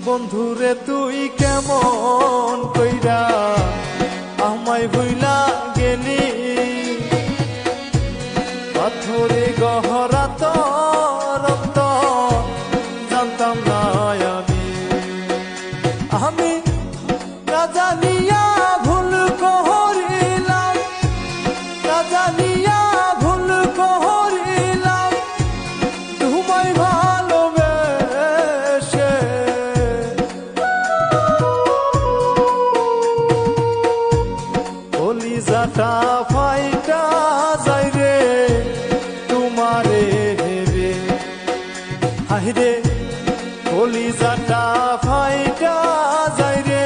বন্ধুরে তুই কেমন কইরা আমায় ভুইলা গেলি, পাথরে গহরা তোর জানতাম না আমি না জানিয়া ভুল করিলাম, না জানিয়া ভুল করিলাম তোমায় ভালোবেসে। কলিজাটা ফাইটা যাই রে তোমারে ভেবে, হায়রে কলিজাটা ফাইটা যাই রে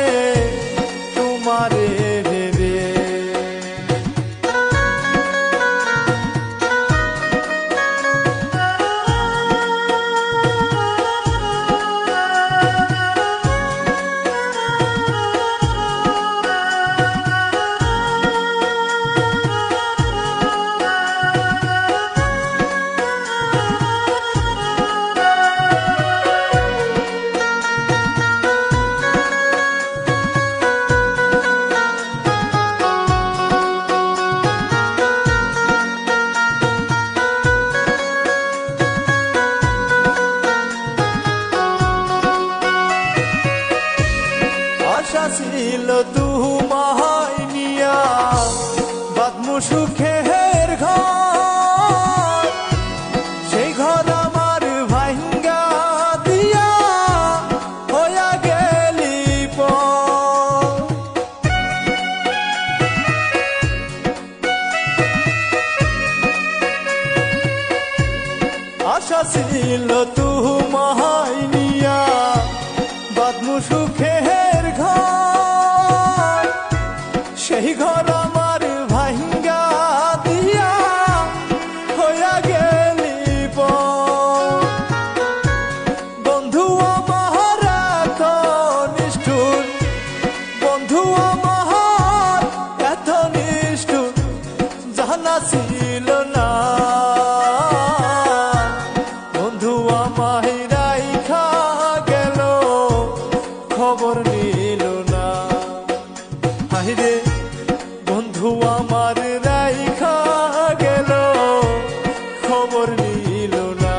তোমারে ভেবে। আশা ছিল তোমায় নিয়া বাঁধমু সুখের ঘর, সেই ঘর আমার ভাঙ্গা দিয়া হইয়া গেলি পর। আশা ছিল তোমায় নিয়া বাঁধমু সুখের ঘর, সেই ঘর আমার ভাঙ্গা দিয়া হইয়া গেলি পর। বন্ধু আমার এত নিষ্ঠুর, বন্ধু আমার এত নিষ্ঠুর জানা ছিল না। বন্ধু আমায় রাইখা গেল খবর নিল না, হায়রে বন্ধু আমার রাইখা গেল খবর নিল না।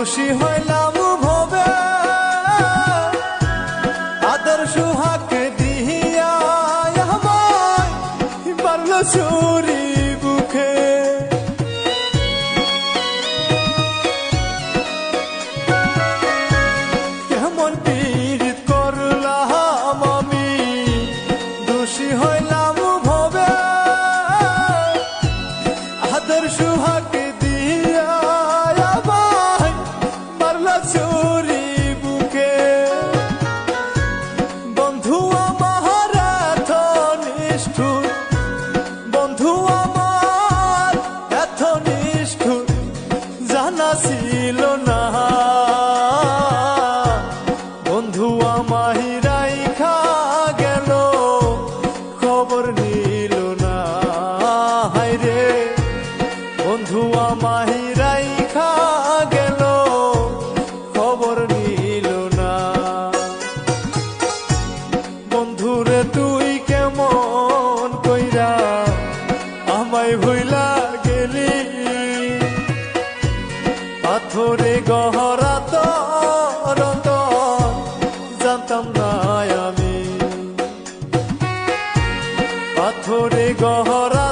খুশি হইলাম ভবে আদর সুহাগ দিয়া আমায় পারল চুরি বুকে। কেমন পীড়িত করলাম আমি দোষী হইলাম ভবে আদর সুহাগ দিয়া চুরি বুকে। বন্ধু আমার এত নিষ্ঠুর, বন্ধু আমার এত নিষ্ঠুর জানা ছিল না। বন্ধু আমায় রাইখা গেল খবর নিল না, হায়রে বন্ধু আমায় রাইখা গেল খবর নিল না। বন্ধুরে তুই কেমন কইরা আমায় ভুইলা গেলি, পাথরে গহরা তোর জানতাম না আমি, পাথরে গহরা